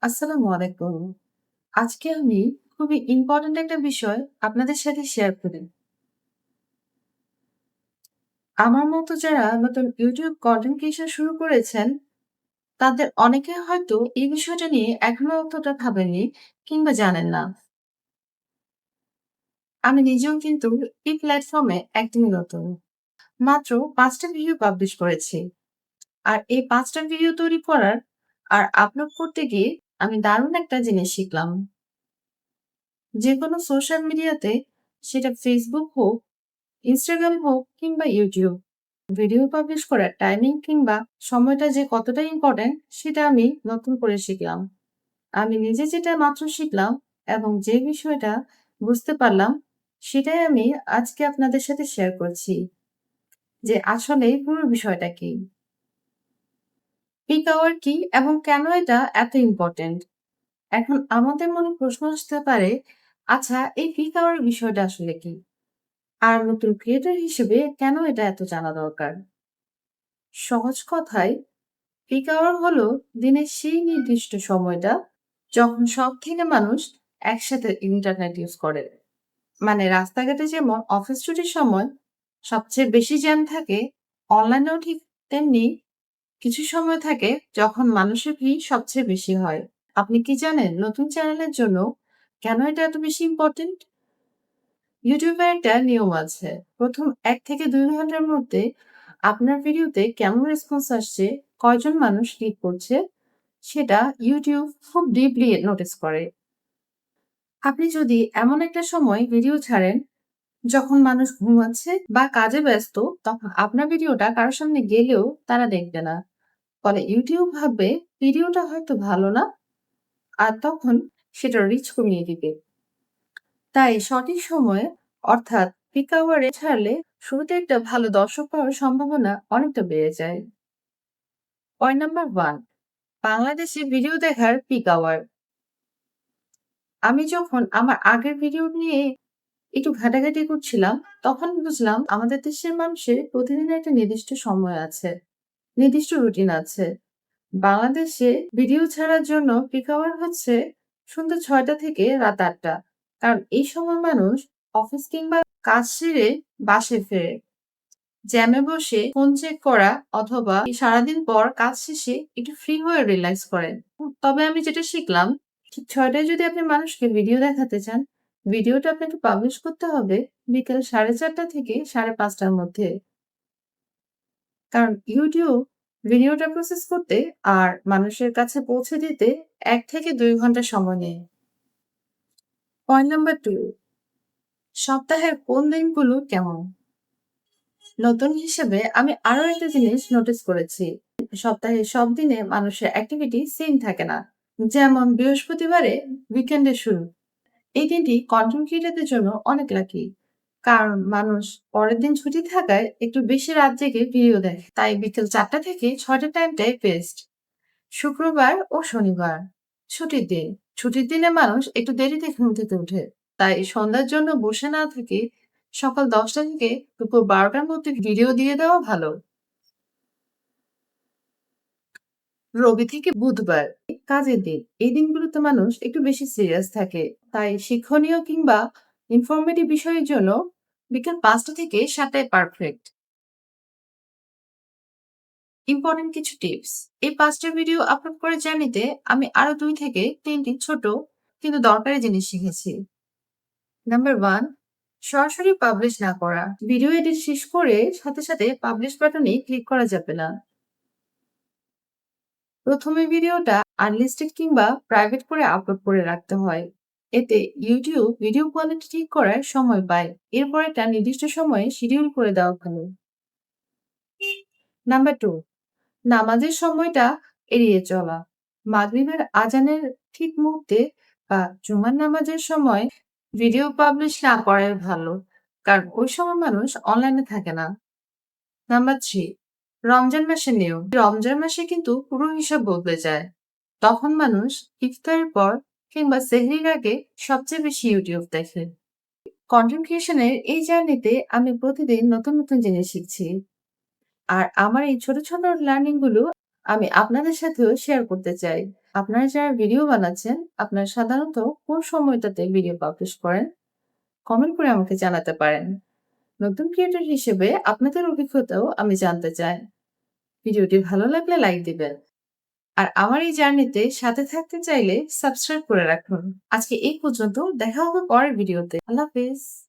আসসালামু আলাইকুম। আজকে আমি খুবই ইম্পোর্টেন্ট একটা বিষয় আপনাদের সাথে শেয়ার করি। আমার মতো যারা নতুন YouTube কনটেন্ট ক্রিয়েশন শুরু করেছেন, তাদের অনেকে হয়তো এই বিষয়টা নিয়ে এখনো অতটা ভাবেননি কিংবা জানেন না। আমি নিজেও কিন্তু এই প্ল্যাটফর্মে একদমই নতুন। মাত্র ৫ টা ভিডিও পাবলিশ করেছি। আর এই ৫ টা ভিডিও তৈরি করার আর আপলোড করতে গিয়ে আমি দারুণ একটা জিনিস শিখলাম। যেকোনো সোশ্যাল মিডিয়াতে সেটা Facebook হোক, Instagram হোক কিংবা YouTube, ভিডিও পাবলিশ করার টাইমিং কিংবা সময়টা যে কতটা ইম্পর্টেন্ট সেটা আমি নতুন করে শিখলাম। আমি নিজে যেটা মাত্র শিখলাম এবং যে বিষয়টা বুঝতে পারলাম সেটাই আমি আজকে আপনাদের সাথে শেয়ার করছি যে আসলে পুরো বিষয়টা কি? পিক আওয়ার কি এবং কেন এটা এত ইম্পর্টেন্ট? এখন আমাদের মনে প্রশ্ন আসতে পারে, আচ্ছা এই পিক আওয়ার বিষয়টা আসলে কি? আর নতুন ক্রিয়েটর হিসেবে কেন এটা এত জানা দরকার? সহজ কথায় পিক আওয়ার হলো দিনের সেই নির্দিষ্ট সময়টা যখন সব থেকে মানুষ একসাথে ইন্টারনেট ইউজ করে। মানে রাস্তাঘাটে যেমন অফিস ছুটির সময় সবচেয়ে বেশি জ্যাম থাকে, অনলাইনেও ঠিক তেমনি কিছু সময় থাকে যখন মানুষের ভিড় সবচেয়ে বেশি হয়। আপনি কি জানেন নতুন চ্যানেলের জন্য কেন এটা এত বেশি ইম্পর্টেন্ট? ইউটিউবের একটা নিয়ম আছে। প্রথম ১ থেকে ২ ঘন্টার মধ্যে আপনার ভিডিওতে কেমন রেসপন্স আসছে, কয়জন মানুষ ক্লিক করছে, সেটা ইউটিউব খুব ডিপলি নোটিস করে। আপনি যদি এমন একটা সময় ভিডিও ছাড়েন যখন মানুষ ঘুমাচ্ছে বা কাজে ব্যস্ত, তখন আপনার ভিডিওটা কারো সামনে গেলেও তারা দেখবে না। ফলে ইউটিউব ভাববে ভিডিওটা হয়তো ভালো না, আর তখন সেটা রিচ কমিয়ে দিবে। তাই সঠিক সময়ে অর্থাৎ পিক আওয়ারে ছাড়লে শুরুতে একটা ভালো দর্শক পাওয়ার সম্ভাবনা অনেকটা বেড়ে যায়। পয়েন্ট নাম্বার 1, বাংলাদেশে ভিডিও দেখার পিক আওয়ার। আমি যখন আমার আগের ভিডিও নিয়ে একটু ঘাটাঘাটি করছিলাম, তখন বুঝলাম আমাদের দেশের মানুষের প্রতিদিন একটা নির্দিষ্ট সময় আছে, নির্দিষ্ট রুটিন আছে। বাংলাদেশে ভিডিও ছাড়ার জন্য পিক আওয়ার হচ্ছে সন্ধ্যা ৬টা থেকে রাত ৮টা। কারণ এই সময় মানুষ অফিস কিংবা কাজ সেরে বাসায় ফেরে। জ্যামে বসে ফোন চেক করা অথবা সারাদিন পর কাজ শেষে একটু ফ্রি হয়ে রিল্যাক্স করেন। তবে আমি যেটা শিখলাম, ঠিক ৬টায় যদি আপনি মানুষকে ভিডিও দেখাতে চান, ভিডিওটা আপনাকে পাবলিশ করতে হবে বিকেল ৪:৩০ থেকে ৫:৩০টার মধ্যে। কারণ YouTube ভিডিওটা প্রসেস করতে আর মানুষের কাছে পৌঁছে দিতে ১ থেকে ২ ঘন্টা সময় নেয়। পয়েন্ট নাম্বার ২, সপ্তাহের কোন দিনগুলো কেমন? নতুন হিসেবে আমি আরো একটা জিনিস নোটিস করেছি। সপ্তাহের সব দিনে মানুষের অ্যাক্টিভিটি সেম থাকে না। যেমন বৃহস্পতিবারে উইকেন্ডের শুরু। এই দিনটি কন্টেন্ট ক্রিয়েটরদের জন্য অনেক লাকি। কারণ মানুষ পরের দিন ছুটি থাকায় একটু বেশি রাত জেগে ভিডিও দেখে। তাই বিকেল ৪টা থেকে ৬টা টাইমটাই বেস্ট। শুক্রবার ও শনিবার ছুটির দিন। ছুটির দিনে মানুষ একটু দেরিতে ঘুম থেকে ওঠে। তাই সন্ধ্যার জন্য বসে না থেকে সকাল ১০টা থেকে দুপুর ১২টার মধ্যে ভিডিও দিয়ে দেওয়া ভালো। রবি থেকে বুধবার কাজের দিন। এই দিনগুলোতে মানুষ একটু বেশি সিরিয়াস থাকে। তাই শিক্ষণীয় কিংবা ইনফরমেটিভ বিষয়ের জন্য বিকেল ৫টা থেকে ৭টায় পারফেক্ট। ইম্পর্টেন্ট কিছু টিপস। এই ৫টা ভিডিও আপলোড করে জার্নিতে আমি আরো ২ থেকে ৩টি ছোট কিন্তু দরকারি জিনিস শিখেছি। নাম্বার 1, সরাসরি পাবলিশ না করা। ভিডিও এডিট শেষ করে সাথে সাথে পাবলিশ বাটনে ক্লিক করা যাবে না। প্রথমে ভিডিওটা আনলিস্টেড কিংবা প্রাইভেট করে আপলোড করে রাখতে হয়। এতে ইউটিউব ভিডিও কোয়ালিটি ঠিক করার সময় পায়। এরপর একটা নির্দিষ্ট সময়ে শিডিউল করে দেওয়া ভালো। নাম্বার 2, নামাজের সময়টা এড়িয়ে চলা। মাগরিবের আজানের ঠিক মুহূর্তে বা জুমার নামাজের সময় ভিডিও পাবলিশ না করাই ভালো। কারণ ওই সময় মানুষ অনলাইনে থাকে না। নাম্বার 3, রমজান মাসের নিয়ম। রমজান মাসে কিন্তু পুরো হিসাব বদলে যায়। তখন মানুষ ইফতারের পর কিংবা সেহরির আগে সবচেয়ে বেশি ইউটিউব দেখে। কন্টেন্ট ক্রিয়েশনের এই জার্নিতে আমি প্রতিদিন নতুন নতুন জিনিস শিখছি। আর আমার এই ছোট ছোট লার্নিং গুলো আমি আপনাদের সাথেও শেয়ার করতে চাই। আপনারা যারা ভিডিও বানাচ্ছেন, আপনারা সাধারণত কোন সময়টাতে ভিডিও পাবলিশ করেন? কমেন্ট করে আমাকে জানাতে পারেন। নতুন ক্রিয়েটর হিসেবে আপনাদের অভিজ্ঞতাও আমি জানতে চাই। ভিডিওটি ভালো লাগলে লাইক দিবেন। আর আমার এই জার্নিতে সাথে থাকতে চাইলে সাবস্ক্রাইব করে রাখুন। আজকে এই পর্যন্ত, দেখা হবে পরের ভিডিওতে। আল্লাহ হাফেজ।